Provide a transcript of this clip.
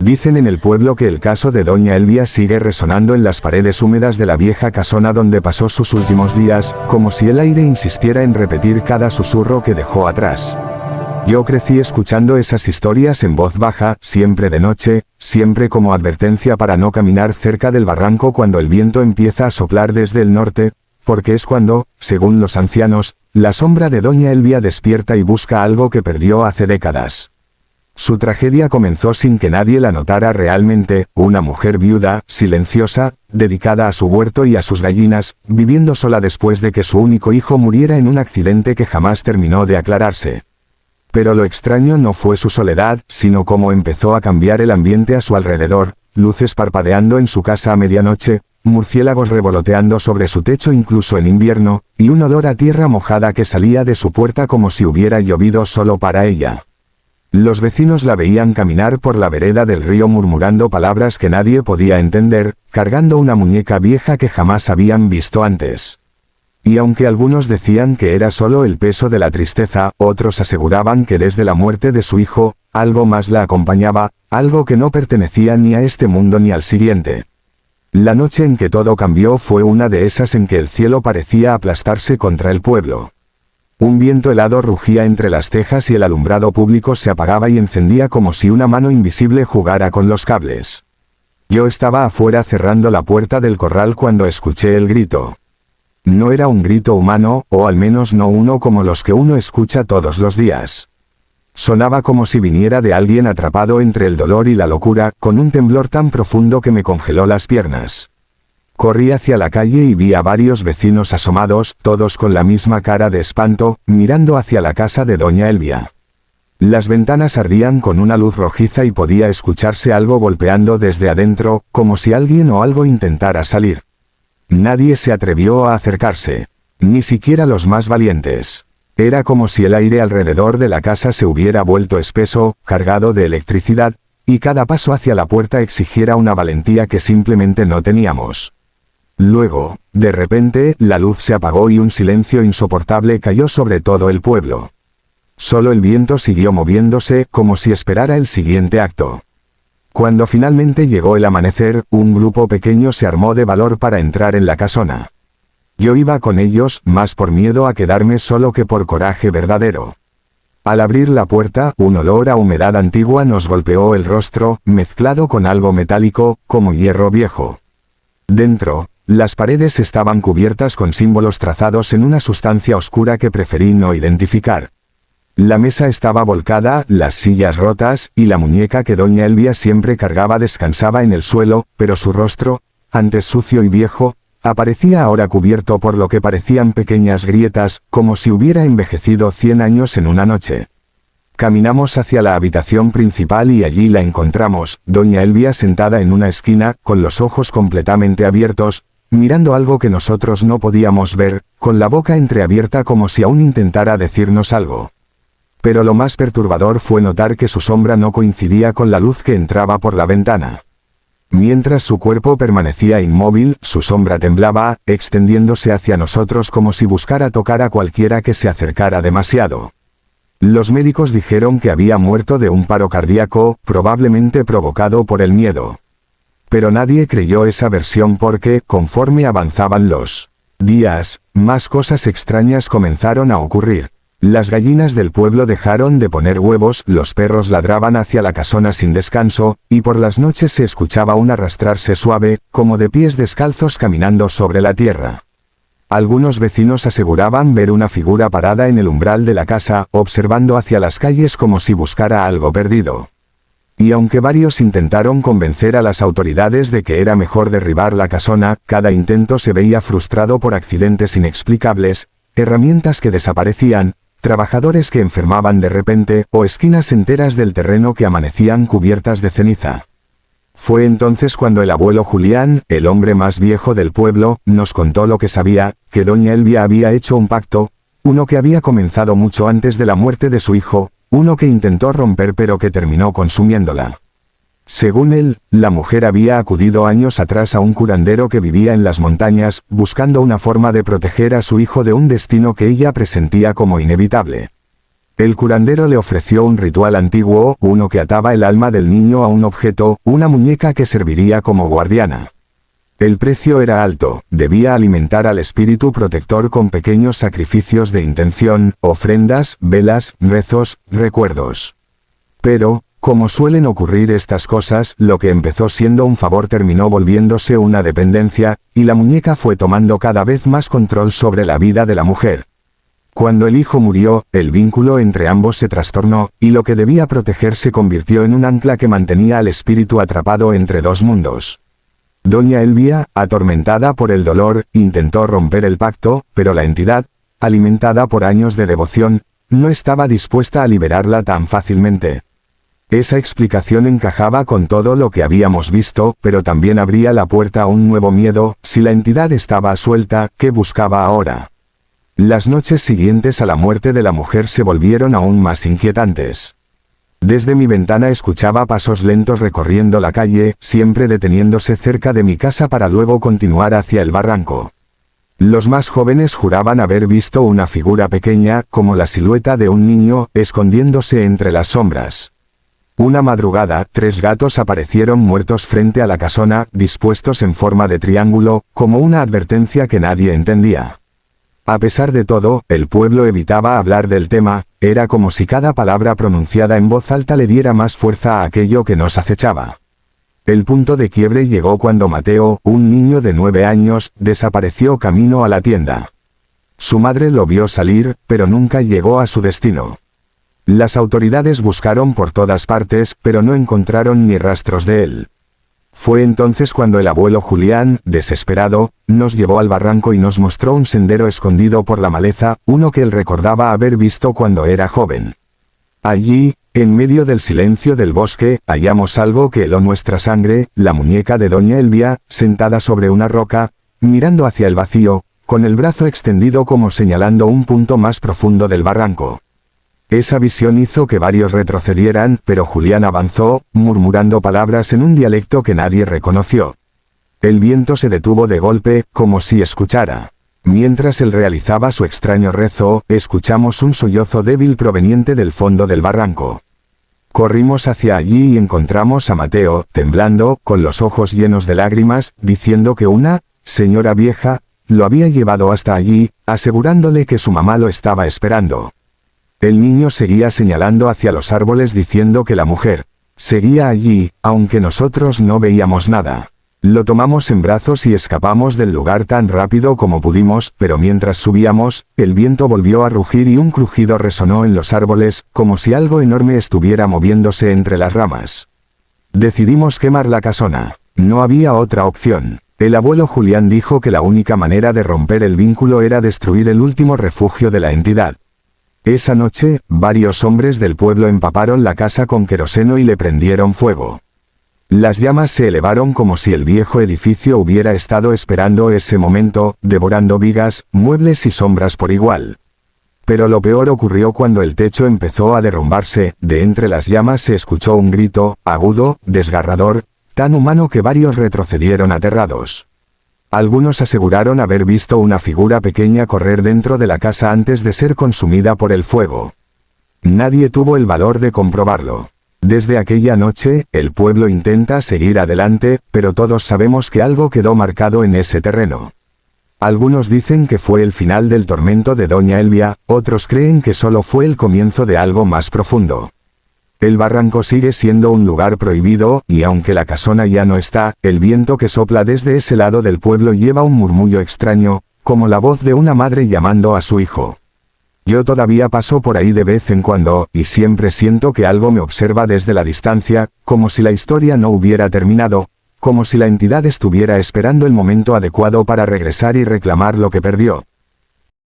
Dicen en el pueblo que el caso de doña Elvia sigue resonando en las paredes húmedas de la vieja casona donde pasó sus últimos días, como si el aire insistiera en repetir cada susurro que dejó atrás. Yo crecí escuchando esas historias en voz baja, siempre de noche, siempre como advertencia para no caminar cerca del barranco cuando el viento empieza a soplar desde el norte, porque es cuando, según los ancianos, la sombra de doña Elvia despierta y busca algo que perdió hace décadas. Su tragedia comenzó sin que nadie la notara realmente, una mujer viuda, silenciosa, dedicada a su huerto y a sus gallinas, viviendo sola después de que su único hijo muriera en un accidente que jamás terminó de aclararse. Pero lo extraño no fue su soledad, sino cómo empezó a cambiar el ambiente a su alrededor, luces parpadeando en su casa a medianoche, murciélagos revoloteando sobre su techo incluso en invierno, y un olor a tierra mojada que salía de su puerta como si hubiera llovido solo para ella. Los vecinos la veían caminar por la vereda del río murmurando palabras que nadie podía entender, cargando una muñeca vieja que jamás habían visto antes. Y aunque algunos decían que era solo el peso de la tristeza, otros aseguraban que desde la muerte de su hijo, algo más la acompañaba, algo que no pertenecía ni a este mundo ni al siguiente. La noche en que todo cambió fue una de esas en que el cielo parecía aplastarse contra el pueblo. Un viento helado rugía entre las tejas y el alumbrado público se apagaba y encendía como si una mano invisible jugara con los cables. Yo estaba afuera cerrando la puerta del corral cuando escuché el grito. No era un grito humano, o al menos no uno como los que uno escucha todos los días. Sonaba como si viniera de alguien atrapado entre el dolor y la locura, con un temblor tan profundo que me congeló las piernas. Corrí hacia la calle y vi a varios vecinos asomados, todos con la misma cara de espanto, mirando hacia la casa de doña Elvia. Las ventanas ardían con una luz rojiza y podía escucharse algo golpeando desde adentro, como si alguien o algo intentara salir. Nadie se atrevió a acercarse, ni siquiera los más valientes. Era como si el aire alrededor de la casa se hubiera vuelto espeso, cargado de electricidad, y cada paso hacia la puerta exigiera una valentía que simplemente no teníamos. Luego, de repente, la luz se apagó y un silencio insoportable cayó sobre todo el pueblo. Solo el viento siguió moviéndose, como si esperara el siguiente acto. Cuando finalmente llegó el amanecer, un grupo pequeño se armó de valor para entrar en la casona. Yo iba con ellos, más por miedo a quedarme solo que por coraje verdadero. Al abrir la puerta, un olor a humedad antigua nos golpeó el rostro, mezclado con algo metálico, como hierro viejo. Dentro, las paredes estaban cubiertas con símbolos trazados en una sustancia oscura que preferí no identificar. La mesa estaba volcada, las sillas rotas, y la muñeca que doña Elvia siempre cargaba descansaba en el suelo, pero su rostro, antes sucio y viejo, aparecía ahora cubierto por lo que parecían pequeñas grietas, como si hubiera envejecido 100 años en una noche. Caminamos hacia la habitación principal y allí la encontramos, doña Elvia sentada en una esquina, con los ojos completamente abiertos, mirando algo que nosotros no podíamos ver, con la boca entreabierta como si aún intentara decirnos algo. Pero lo más perturbador fue notar que su sombra no coincidía con la luz que entraba por la ventana. Mientras su cuerpo permanecía inmóvil, su sombra temblaba, extendiéndose hacia nosotros como si buscara tocar a cualquiera que se acercara demasiado. Los médicos dijeron que había muerto de un paro cardíaco, probablemente provocado por el miedo. Pero nadie creyó esa versión porque, conforme avanzaban los días, más cosas extrañas comenzaron a ocurrir. Las gallinas del pueblo dejaron de poner huevos, los perros ladraban hacia la casona sin descanso, y por las noches se escuchaba un arrastrarse suave, como de pies descalzos caminando sobre la tierra. Algunos vecinos aseguraban ver una figura parada en el umbral de la casa, observando hacia las calles como si buscara algo perdido. Y aunque varios intentaron convencer a las autoridades de que era mejor derribar la casona, cada intento se veía frustrado por accidentes inexplicables, herramientas que desaparecían, trabajadores que enfermaban de repente, o esquinas enteras del terreno que amanecían cubiertas de ceniza. Fue entonces cuando el abuelo Julián, el hombre más viejo del pueblo, nos contó lo que sabía, que doña Elvia había hecho un pacto, uno que había comenzado mucho antes de la muerte de su hijo, uno que intentó romper pero que terminó consumiéndola. Según él, la mujer había acudido años atrás a un curandero que vivía en las montañas, buscando una forma de proteger a su hijo de un destino que ella presentía como inevitable. El curandero le ofreció un ritual antiguo, uno que ataba el alma del niño a un objeto, una muñeca que serviría como guardiana. El precio era alto, debía alimentar al espíritu protector con pequeños sacrificios de intención, ofrendas, velas, rezos, recuerdos. Pero, como suelen ocurrir estas cosas, lo que empezó siendo un favor terminó volviéndose una dependencia, y la muñeca fue tomando cada vez más control sobre la vida de la mujer. Cuando el hijo murió, el vínculo entre ambos se trastornó, y lo que debía proteger se convirtió en un ancla que mantenía al espíritu atrapado entre dos mundos. Doña Elvia, atormentada por el dolor, intentó romper el pacto, pero la entidad, alimentada por años de devoción, no estaba dispuesta a liberarla tan fácilmente. Esa explicación encajaba con todo lo que habíamos visto, pero también abría la puerta a un nuevo miedo. Si la entidad estaba suelta, ¿qué buscaba ahora? Las noches siguientes a la muerte de la mujer se volvieron aún más inquietantes. Desde mi ventana escuchaba pasos lentos recorriendo la calle, siempre deteniéndose cerca de mi casa para luego continuar hacia el barranco. Los más jóvenes juraban haber visto una figura pequeña, como la silueta de un niño, escondiéndose entre las sombras. Una madrugada, 3 gatos aparecieron muertos frente a la casona, dispuestos en forma de triángulo, como una advertencia que nadie entendía. A pesar de todo, el pueblo evitaba hablar del tema, era como si cada palabra pronunciada en voz alta le diera más fuerza a aquello que nos acechaba. El punto de quiebre llegó cuando Mateo, un niño de 9 años, desapareció camino a la tienda. Su madre lo vio salir, pero nunca llegó a su destino. Las autoridades buscaron por todas partes, pero no encontraron ni rastros de él. Fue entonces cuando el abuelo Julián, desesperado, nos llevó al barranco y nos mostró un sendero escondido por la maleza, uno que él recordaba haber visto cuando era joven. Allí, en medio del silencio del bosque, hallamos algo que heló nuestra sangre, la muñeca de doña Elvia, sentada sobre una roca, mirando hacia el vacío, con el brazo extendido como señalando un punto más profundo del barranco. Esa visión hizo que varios retrocedieran, pero Julián avanzó, murmurando palabras en un dialecto que nadie reconoció. El viento se detuvo de golpe, como si escuchara. Mientras él realizaba su extraño rezo, escuchamos un sollozo débil proveniente del fondo del barranco. Corrimos hacia allí y encontramos a Mateo, temblando, con los ojos llenos de lágrimas, diciendo que una señora vieja lo había llevado hasta allí, asegurándole que su mamá lo estaba esperando. El niño seguía señalando hacia los árboles diciendo que la mujer seguía allí, aunque nosotros no veíamos nada. Lo tomamos en brazos y escapamos del lugar tan rápido como pudimos, pero mientras subíamos, el viento volvió a rugir y un crujido resonó en los árboles, como si algo enorme estuviera moviéndose entre las ramas. Decidimos quemar la casona. No había otra opción. El abuelo Julián dijo que la única manera de romper el vínculo era destruir el último refugio de la entidad. Esa noche, varios hombres del pueblo empaparon la casa con queroseno y le prendieron fuego. Las llamas se elevaron como si el viejo edificio hubiera estado esperando ese momento, devorando vigas, muebles y sombras por igual. Pero lo peor ocurrió cuando el techo empezó a derrumbarse, de entre las llamas se escuchó un grito, agudo, desgarrador, tan humano que varios retrocedieron aterrados. Algunos aseguraron haber visto una figura pequeña correr dentro de la casa antes de ser consumida por el fuego. Nadie tuvo el valor de comprobarlo. Desde aquella noche, el pueblo intenta seguir adelante, pero todos sabemos que algo quedó marcado en ese terreno. Algunos dicen que fue el final del tormento de doña Elvia, otros creen que solo fue el comienzo de algo más profundo. El barranco sigue siendo un lugar prohibido, y aunque la casona ya no está, el viento que sopla desde ese lado del pueblo lleva un murmullo extraño, como la voz de una madre llamando a su hijo. Yo todavía paso por ahí de vez en cuando, y siempre siento que algo me observa desde la distancia, como si la historia no hubiera terminado, como si la entidad estuviera esperando el momento adecuado para regresar y reclamar lo que perdió.